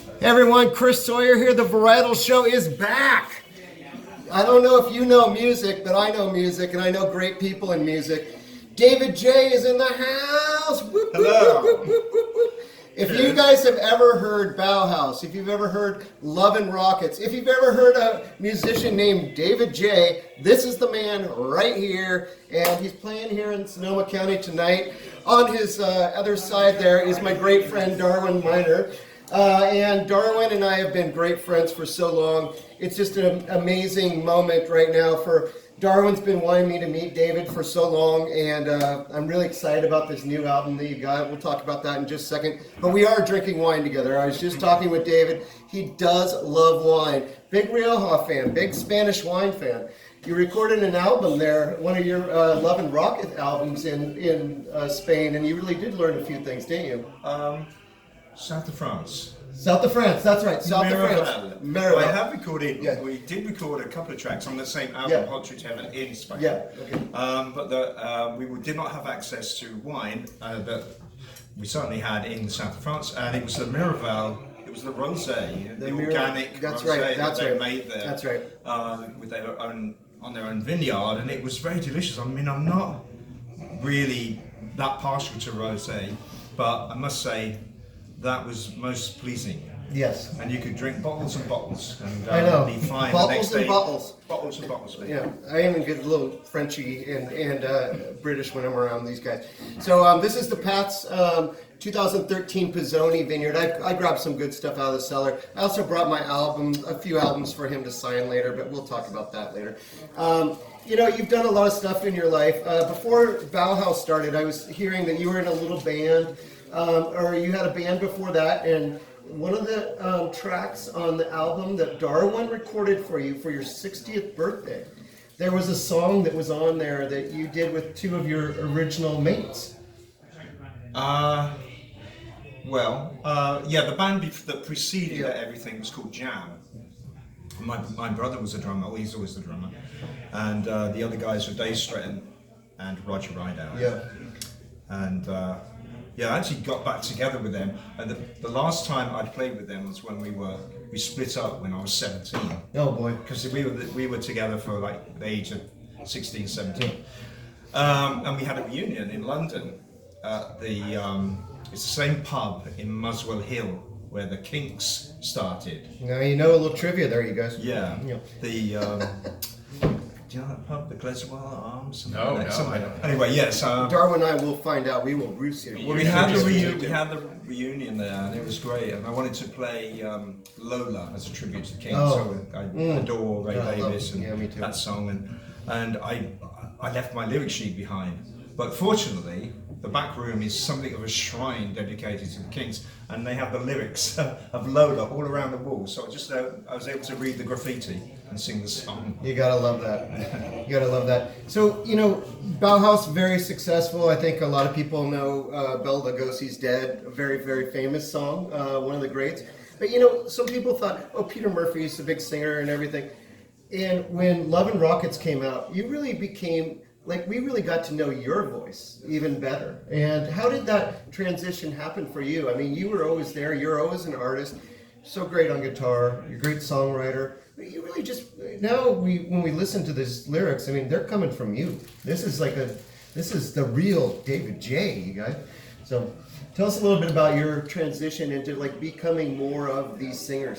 Hey everyone, Chris Sawyer here. The Varietal Show is back. I don't know if you know music, but I know music, and I know great people in music. David J is in the house. Whoop, Hello. whoop, whoop, whoop, whoop, whoop. If you guys have ever heard Bauhaus, if you've ever heard Love and Rockets, if you've ever heard a musician named David J, this is the man right here, and he's playing here in Sonoma County tonight. On his other side there is my great friend Darwin Miner. And Darwin and I have been great friends for so long. It's just an amazing moment right now. For Darwin's been wanting me to meet David for so long, and I'm really excited about this new album that you got. We'll talk about that in just a second. But we are drinking wine together. I was just talking with David. He does love wine. Big Rioja fan, big Spanish wine fan. You recorded an album there, one of your Love and Rocket albums in Spain, and you really did learn a few things, didn't you? South of France. South of France, that's right. South of France. Well, I have recorded. Yeah. We did record a couple of tracks on the same album, Hot Treat Heaven, in Spain. Yeah. Okay. But we did not have access to wine that we certainly had in the south of France, and it was the Miraval. It was the rosé, the organic rosé that they made there. That's right. With their own on their own vineyard, and it was very delicious. I mean, I'm not really that partial to rosé, but I must say that was most pleasing. Yes. And you could drink bottles and bottles and I know. be fine Bottles the next and day. bottles. Bottles and bottles. Yeah, I even get a little Frenchy and British when I'm around these guys. So this is the Pat's 2013 Pizzoni Vineyard. I grabbed some good stuff out of the cellar. I also brought my album, a few albums for him to sign later, but we'll talk about that later. You know, you've done a lot of stuff in your life. Before Bauhaus started, I was hearing that you were in a little band, or you had a band before that, and one of the tracks on the album that Darwin recorded for you for your 60th birthday, there was a song that was on there that you did with two of your original mates. The band that preceded everything was called Jam. My brother was a drummer, he's always the drummer, and the other guys were Dave Stretton and Roger Rideout. Yeah. And I actually got back together with them, and the last time I played with them was when we split up when I was 17. Oh boy. Because we were together for like the age of 16, 17. And we had a reunion in London at it's the same pub in Muswell Hill where the Kinks started. Now you know a little trivia there, you guys. Yeah. Yeah. Do you know that pub, the Glasgow Arms? No, I don't. Anyway, yes. Darwin and I will find out. We will roost you. We had the reunion there, and it was great. And I wanted to play Lola as a tribute to the Kings. Oh. So I adore Ray Davis and me too. that song, and I left my lyric sheet behind. But fortunately, the back room is something of a shrine dedicated to the Kings, and they have the lyrics of Lola all around the wall. So I was able to read the graffiti and sing the song. You gotta love that. You gotta love that. So, you know, Bauhaus, very successful. I think a lot of people know Bela Lugosi's Dead, a very, very famous song, one of the greats. But, you know, some people thought, oh, Peter Murphy's a big singer and everything. And when Love and Rockets came out, you really became, we really got to know your voice even better. And how did that transition happen for you? I mean, you were always there. You're always an artist. So great on guitar. You're a great songwriter. But you really just, now when we listen to these lyrics, I mean, they're coming from you. This is the real David J, you guys. So tell us a little bit about your transition into becoming more of the singer.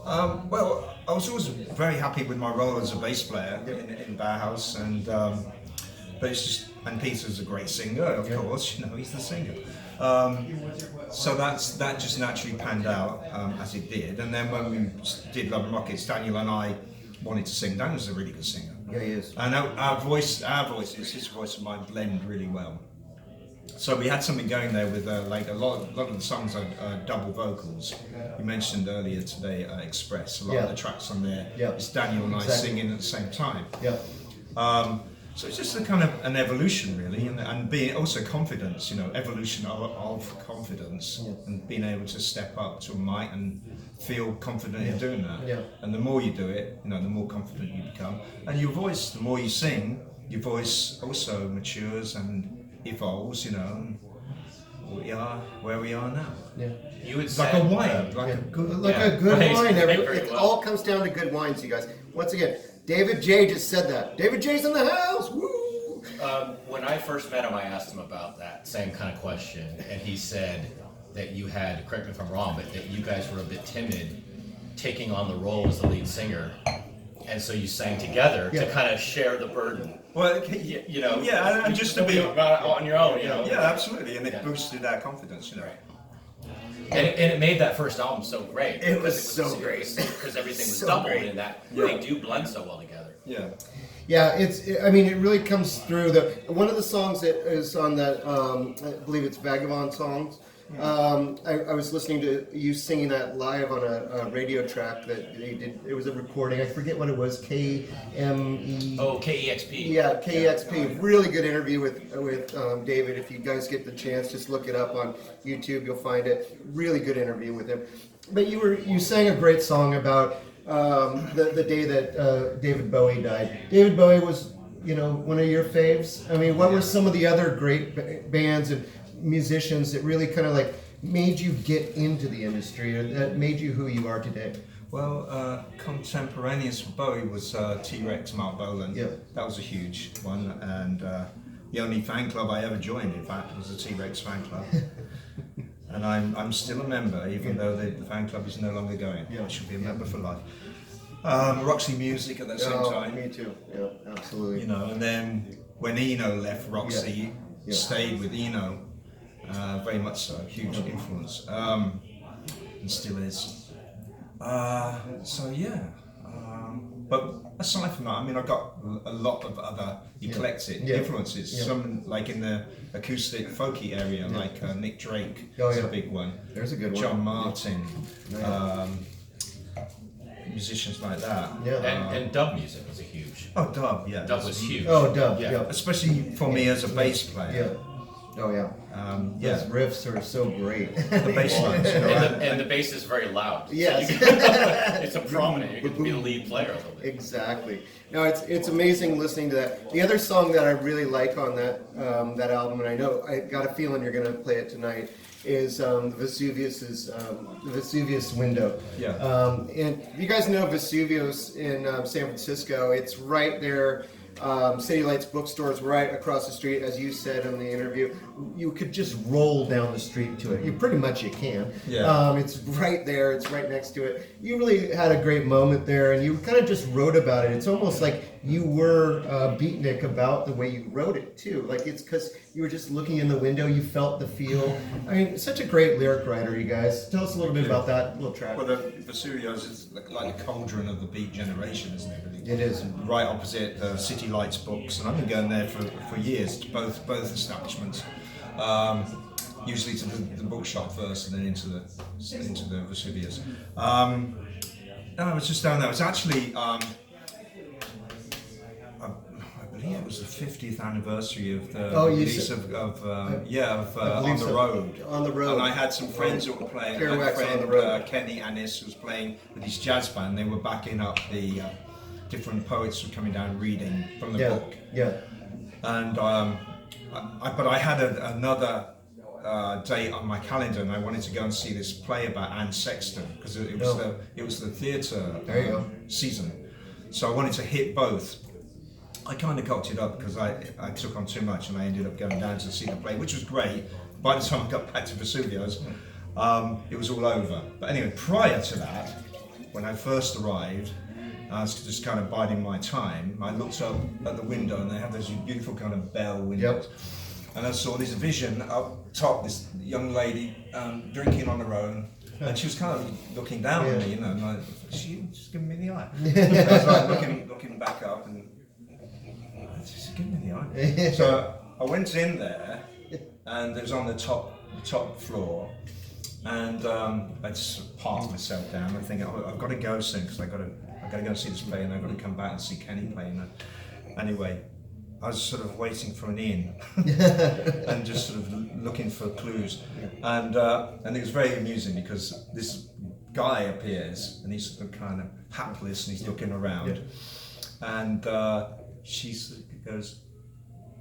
Well, I was always very happy with my role as a bass player in Bauhaus, but it's just, and Peter's a great singer, of course. You know, he's the singer. So that just naturally panned out as it did. And then when we did Love and Rockets, Daniel and I wanted to sing. Daniel's a really good singer. Yeah, he is. And our voices, his voice and mine, blend really well. So we had something going there with a lot of the songs are double vocals. You mentioned earlier today Express. A lot of the tracks on there is Daniel and I singing at the same time. Yeah. So it's just a kind of an evolution, really, and being also confidence. You know, evolution of confidence, and being able to step up to a mic and feel confident in doing that. Yeah. And the more you do it, you know, the more confident you become. And your voice, the more you sing, your voice also matures and evolves, you know. we are where we are now. Yeah. You would It's say like a wine, like Yeah. a good, Like Yeah. a good Right. wine. Right, It very well. all comes down to good wines, you guys. Once again, David J just said that. David J's in the house. Woo! When I first met him, I asked him about that same kind of question, and he said that you had, correct me if I'm wrong, but that you guys were a bit timid taking on the role as the lead singer, and so you sang together Yeah. to kind of share the burden. Well, You know, yeah, and just to to be, be on your own, you know. yeah, absolutely, and it Yeah. boosted our confidence, you know. Right. And it made that first album so great. It was because so great. Because everything was So doubled great. in that. Yeah. They do blend so well together. Yeah. Yeah, I mean, it really comes through. One of the songs that is on that, I believe it's Vagabond Songs. I was listening to you singing that live on a radio track that they did. It was a recording. I forget what it was. KME. Oh, KEXP. Yeah, KEXP. Really good interview with David. If you guys get the chance, just look it up on YouTube. You'll find it. Really good interview with him. But you sang a great song about the day that David Bowie died. David Bowie was, one of your faves. I mean, what were some of the other great bands and musicians that really kind of like made you get into the industry, or that made you who you are today? Well, contemporaneous with Bowie was T-Rex, Mark Bolan. Yeah. That was a huge one, and the only fan club I ever joined, in fact, was the T-Rex fan club. And I'm still a member, even though the fan club is no longer going. Yeah. I should be a member for life. Roxy Music at the same time. Me too. Yeah, absolutely. And then when Eno left Roxy, Yeah. stayed with Eno, very much so, huge influence, and still is. So yeah, but aside from that, I mean, I've got a lot of other eclectic Yeah. influences. Yeah. Some like in the acoustic folky area, like Nick Drake is yeah. a big one. There's a good one. John Martin, Yeah. musicians like that. Yeah. And dub music was a huge. Oh, dub, yeah. Dub was huge. Oh, Dub. Yeah. Yeah. Especially for me as a bass player. Yeah. Oh yeah. Yeah. Those riffs are so great. The bass lines, And the bass is very loud. Yes. It's a prominent. You get to be the lead player a little bit. Exactly. No, it's amazing listening to that. The other song that I really like on that album, and I know I got a feeling you're going to play it tonight, is the Vesuvius Window. Yeah. And if you guys know Vesuvius in San Francisco, it's right there. City Lights bookstores right across the street, as you said in the interview. You could just roll down the street to it. You can. Yeah. It's right there. It's right next to it. You really had a great moment there, and you kind of just wrote about it. It's almost like you were beatnik about the way you wrote it too. Like it's because you were just looking in the window. You felt the feel. I mean, such a great lyric writer, you guys. Tell us a little bit about that little track. Well, the Vesuvius is like a cauldron of the beat generation, isn't it? Really? It is. Right opposite the City Lights books, and I've been going there for years to both establishments. Usually to the bookshop first, and then into the Vesuvius. No, I was just down there. It was actually. I believe it was the 50th anniversary of the release of On the Road. On the Road. And I had some friends who were playing. I had a Earwax friend, On the Road. Kenny Annis, who was playing with his jazz band. They were backing up the different poets who were coming down reading from the book. Yeah. And but I had another date on my calendar, and I wanted to go and see this play about Anne Sexton because it was the theatre There you go. season. So I wanted to hit both. I kind of cocked it up because I took on too much, and I ended up going down to see the play, which was great. By the time I got back to Vesuvius, it was all over. But anyway, prior to that, when I first arrived, I was just kind of biding my time. I looked up at the window, and they have those beautiful kind of bell windows. Yep. And I saw this vision up top, this young lady drinking on her own, and she was kind of looking down at me, and she's giving me the eye. I was like looking back up, and she's giving me the eye. So I went in there, and it was on the top floor, and I just parked myself down. I think I've got to go soon because I got to go and see this play, and I've got to come back and see Kenny play. Anyway, I was sort of waiting for an in and just sort of looking for clues, and it was very amusing because this guy appears and he's sort of kind of hapless and he's looking around, and she sort of goes,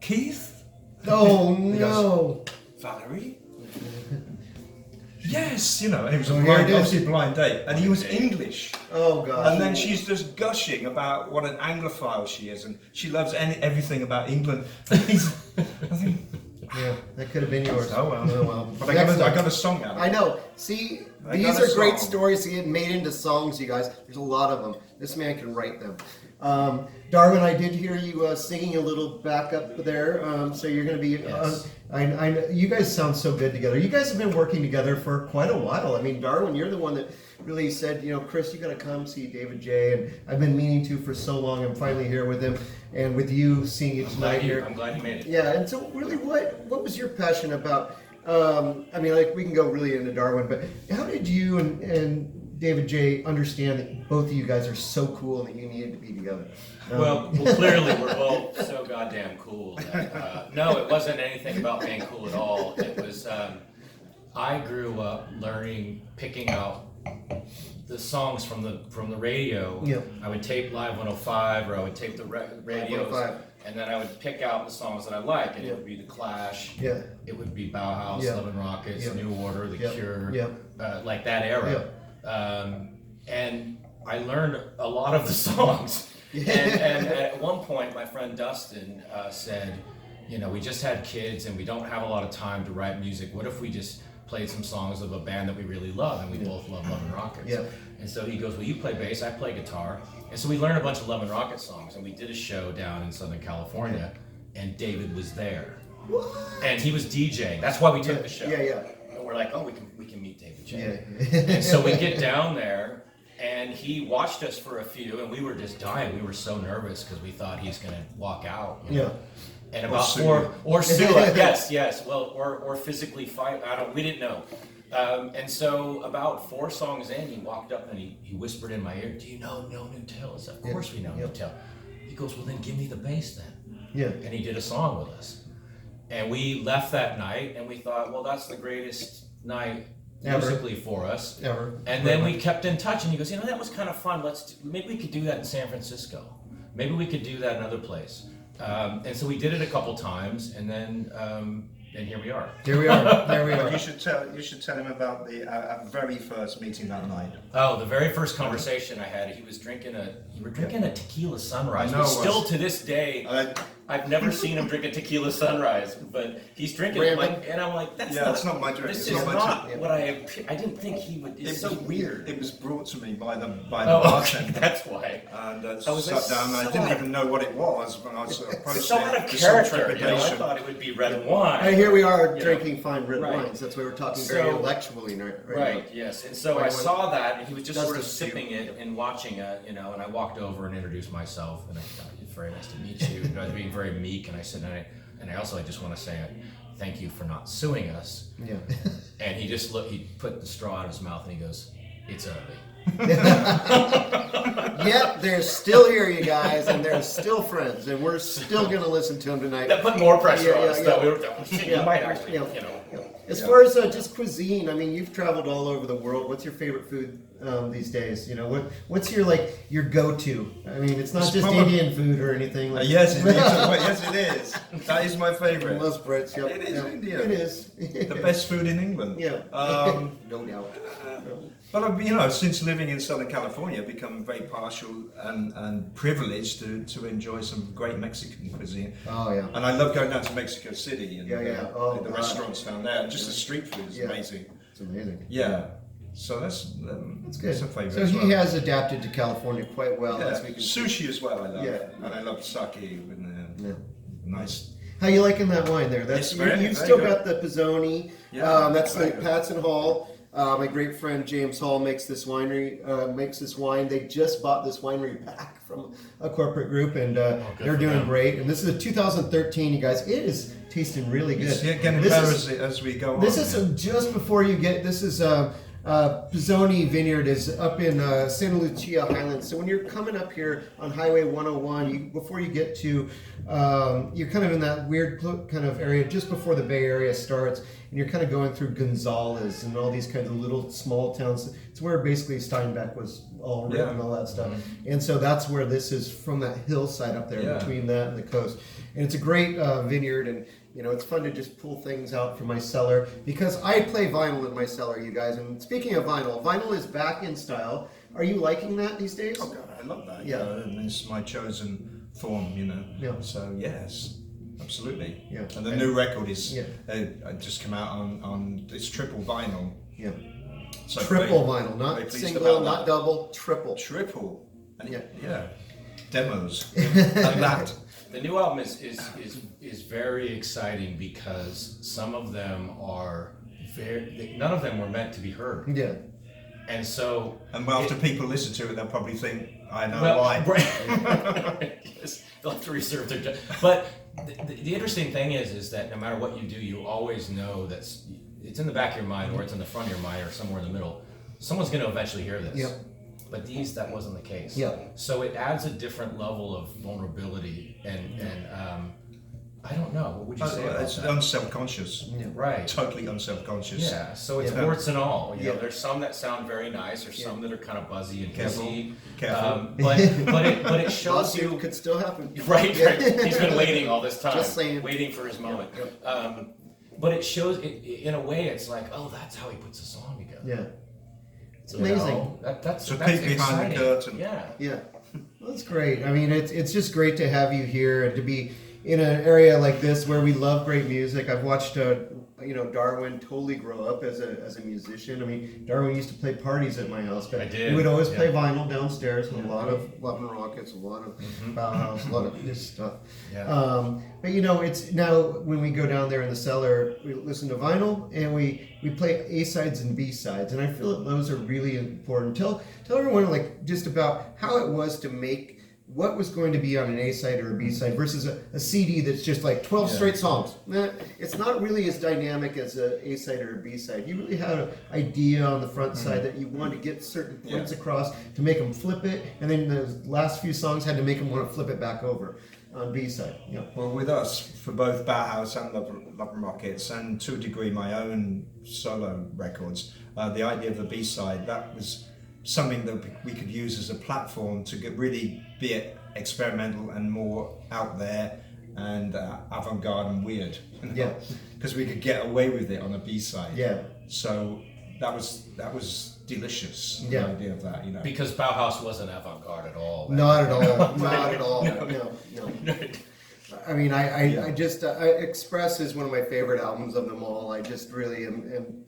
"Keith." Oh He no. goes, "Valerie." Yes, you know, and it was a here blind, it is. obviously a blind date, and he was English. Oh gosh. And then she's just gushing about what an Anglophile she is, and she loves everything about England. I think, Yeah, that could have been yours. oh well. Oh well. But I got a song out of it. I know. See, I these got a are great song. stories to get made into songs, you guys. There's a lot of them. This man can write them. Darwin, I did hear you singing a little backup there. So you're going to be. Yes. You guys sound so good together. You guys have been working together for quite a while. I mean, Darwin, you're the one that really said, you know, Chris, you got to come see David J. And I've been meaning to for so long. I'm finally here with him, and with you seeing it tonight here. I'm glad you made it. Yeah, and so really, what was your passion about? I mean, like we can go really into Darwin, but how did you and David J understand that both of you guys are so cool that you needed to be together? Well, clearly we're both so goddamn cool. That, no, it wasn't anything about being cool at all. It was, I grew up picking out the songs from the radio. Yeah. I would tape Live 105, or I would tape the radios, 105. and then I would pick out the songs that I like, and Yeah. it would be The Clash, Yeah. it would be Bauhaus, Yeah. Love and Rockets, Yeah. New Order, The Yeah. Cure, Yeah. like that era. And I learned a lot of the songs. And at one point, my friend Dustin said, you know, we just had kids and we don't have a lot of time to write music. What if we just played some songs of a band that we really love, and we both love Love and Rockets? Yeah. And so he goes, well, you play bass, I play guitar. And so we learned a bunch of Love and Rockets songs, and we did a show down in Southern California, and David was there. What? And he was DJing. That's why we took the show. Yeah. And we're like, oh, we can meet David J. Yeah. And so we get down there, and he watched us for a few, and we were just dying. We were so nervous because we thought he's going to walk out. You know? Yeah. And about sue you. or sue us, yes. Well, or physically fight. We didn't know. And so about 4 songs in, he walked up and he whispered in my ear, "Do you know No New Tale?" I said, "Of course we know New Tale." He goes, "Well, then give me the bass then." Yeah. And he did a song with us. And we left that night, and we thought, well, that's the greatest night Ever. musically for us. Ever. And then we kept in touch, and he goes, you know, that was kind of fun. Maybe we could do that in San Francisco. Maybe we could do that another place. And so we did it a couple times, and then and here we are. Here we are. There we are. You should tell him about the our very first meeting that night. Oh, the very first conversation I had, you were drinking a tequila sunrise. I know But it was. still to this day, I've never seen him drink a tequila sunrise, but he's drinking it, Random. and I'm like, that's It's not my drink. This It's is not my not drink. what I didn't think he would. It's so weird. It was brought to me by the Oh, okay, bartender. that's why. And I was sat like, down, and I so didn't out- even know what it was when I was approached It's so out of with some character. You know, I trepidation. thought it would be red wine. And here we are You know. drinking fine red Right. wines. That's why we're talking very So- intellectually right Right, yes. And so White I wine. saw that, and he was just Does sort of this to you. sipping it and watching it, you know, and I walked over and introduced myself, and I thought, it's very nice to meet you. And I was being very meek, and I said, and I also just want to say thank you for not suing us. Yeah. And he just he put the straw in his mouth, and he goes, it's early. Yep, they're still here, you guys, and they're still friends, and we're still going to listen to them tonight. That put more pressure Yeah, on us. yeah, That yeah. you might actually, Yeah. you know. As far as just cuisine, I mean, you've traveled all over the world. What's your favorite food these days? You know, what's your go-to? I mean, it's not It's just probably- Indian food or anything. Like Yes, it is. Yes, it is. That is my favourite. Most Brits, yep. It is Yep. India. It is. The best food in England. Yeah. Um, No doubt. But you know, since living in Southern California, I've become very partial and privileged to enjoy some great Mexican cuisine. Oh yeah. And I love going down to Mexico City and Yeah. Oh, the wow. restaurants down there. Just the street food is Yeah. amazing. It's amazing. Yeah. So that's Good. a favourite. So as he well. has adapted to California quite well. Yeah. As we can see. Sushi as well. I love. Yeah. And I love sake and Yeah. nice. How you liking that wine there? That's It's very- you've very still good. got the Pizzoni. Yeah, That's very like good. Patson Hall. My great friend James Hall makes this winery. Makes this wine. They just bought this winery back from a corporate group, and good they're for doing them. great. And this is a 2013, you guys. It is tasting really good. It's getting This better is- as we go on. This is just before you get. This is Pizzoni Vineyard is up in Santa Lucia Highlands. So when you're coming up here on Highway 101, before you get to, you're kind of in that weird kind of area just before the Bay Area starts, and you're kind of going through Gonzales and all these kinds of little small towns. It's where basically Steinbeck was all written and all that stuff. And so that's where this is from, that hillside up there Yeah. between that and the coast. And it's a great vineyard, and you know, it's fun to just pull things out from my cellar because I play vinyl in my cellar, you guys. And speaking of vinyl is back in style. Are you liking that these days? Oh God, I love that. Yeah. And it's my chosen form, you know. Yeah. So yes, absolutely. Yeah. And the new record is Yeah. just come out on it's triple vinyl. Yeah. So Triple very- vinyl, not very pleased single, about not that. double, triple. Triple. And Yeah. yeah. Demos. And that. The new album is very exciting because some of them are none of them were meant to be heard. Yeah. And so And after people listen to it, they'll probably think, I know well, why. right. Yes, they'll have to reserve their judgment. But the interesting thing is that no matter what you do, you always know that it's in the back of your mind, or it's in the front of your mind, or somewhere in the middle. Someone's going to eventually hear this. Yep. But that wasn't the case. Yep. So it adds a different level of vulnerability, and I don't know. What would you say about It's that? unselfconscious. Yeah. Right. Totally unselfconscious. Yeah, so it's Yeah. warts and all. You know, Yeah. there's some that sound very nice, there's some that are kind of buzzy and Careful. kissy. Careful. But it shows Lawsuit you could still happen. right. Yeah. Right. He's been waiting all this time, Just saying. waiting for his moment. But it shows, in a way, it's like, oh, that's how he puts a song together. Yeah. It's You amazing. know? That's So that's peek behind the exciting. curtain. Yeah. Yeah, well, that's great. I mean, it's just great to have you here and to be in an area like this where we love great music. I've watched, Darwin totally grow up as a musician. I mean, Darwin used to play parties at my house, but I did, he would always yeah. play vinyl downstairs, and a lot of Love and Rockets, a lot of Bauhaus, a lot of this stuff. Yeah. But it's now when we go down there in the cellar, we listen to vinyl and we play A sides and B sides, and I feel that those are really important. Tell everyone just about how it was to make what was going to be on an A side or a B side versus a CD that's just like 12 straight songs. It's not really as dynamic as a A side or a B side. You really had an idea on the front side that you wanted to get certain points across to make them flip it, and then the last few songs had to make them want to flip it back over on B side. Yeah. Well, with us, for both Bauhaus and Love and Rockets, and to a degree my own solo records, the idea of the B-side, that was something that we could use as a platform to really be experimental and more out there and avant-garde and weird. Yeah. Because we could get away with it on a B-side. Yeah. So that was delicious, Yeah. the idea of that, Because Bauhaus wasn't avant-garde at all. Not at all. Not at all. No. I mean, I just Express is one of my favorite albums of them all. I just really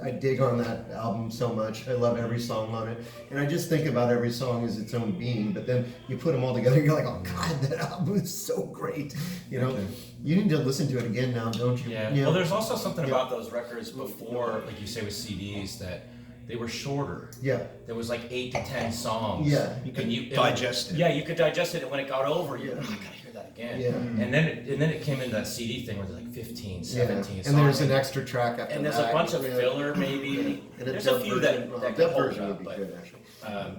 I dig on that album so much. I love every song on it, and I just think about every song as its own being. But then you put them all together, you're like, oh God, that album is so great. You need to listen to it again now, don't you? Yeah. Well, there's also something about those records before, like you say with CDs, that they were shorter. Yeah. There was like 8 to 10 songs. Yeah. You could digest it. Yeah, you could digest it, and when it got over, you I gotta hear that again. Yeah. And then it came into that CD thing where there's like 15, 17 songs. And there's an extra track after and there's that. a bunch of Yeah. filler maybe. And There's a dub few version. that Dub hold version up, would be but good, actually.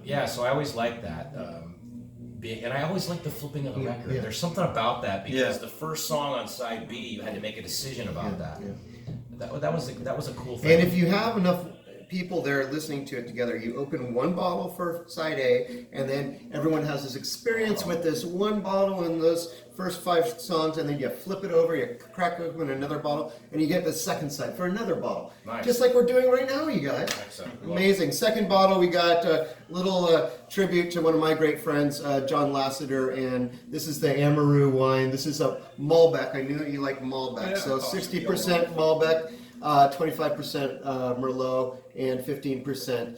yeah, so I always like that. And I always like the flipping of the record. Yeah. There's something about that because Yeah. the first song on side B, you had to make a decision about that. Yeah. That was a cool thing. And if you have enough people there listening to it together, you open one bottle for side A, and then everyone has this experience with this one bottle and those first 5 songs, and then you flip it over, you crack open another bottle, and you get the second side for another bottle. Nice. Just like we're doing right now, you guys. Excellent. Amazing. Second bottle, we got a little tribute to one of my great friends, John Lasseter, and this is the Amaru wine. This is a Malbec. I knew that you like Malbec. Yeah, So of course. 60% Malbec, 25% Merlot, and 15%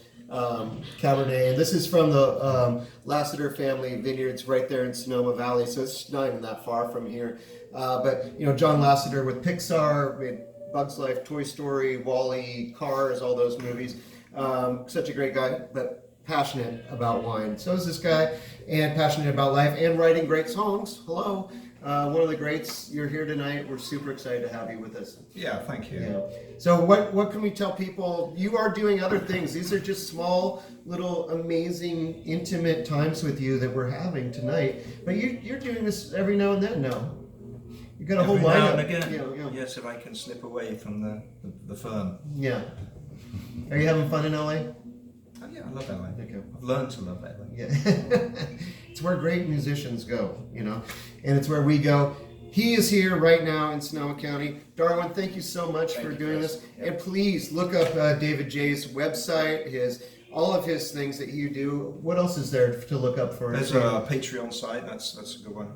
Cabernet. And this is from the Lasseter family vineyards right there in Sonoma Valley, so it's not even that far from here. But John Lasseter with Pixar, made Bugs Life, Toy Story, Wall-E, Cars, all those movies. Such a great guy, but passionate about wine. So is this guy, and passionate about life and writing great songs. Hello. One of the greats. You're here tonight. We're super excited to have you with us. Yeah, thank you. Yeah. So what can we tell people? You are doing other things. These are just small, little, amazing, intimate times with you that we're having tonight. But you're doing this every now and then now. You got a whole Every lineup. now and again. Yeah. Yes, if I can slip away from the firm. Yeah. Are you having fun in LA? Oh, yeah, I love LA. Okay. I've learned to love LA. Yeah. It's where great musicians go, and it's where we go. He is here right now in Sonoma County. Darwin, thank you so much for you, doing Chris. this. And please look up David J's website, all of his things that you do. What else is there to look up for? There's a Patreon site. That's a good one.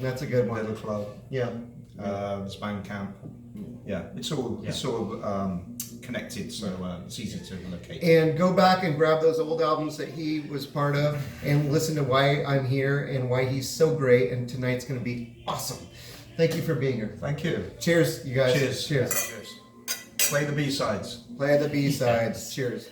That's a good one. Little Club. Yeah. There's Bandcamp. Yeah, it's all connected, so it's easy to locate. And go back and grab those old albums that he was part of and listen to why I'm here and why he's so great. And tonight's going to be awesome. Thank you for being here. Thank you. Cheers, you guys. Cheers. Cheers. Cheers. Play the B-sides. Play the B-sides. Cheers.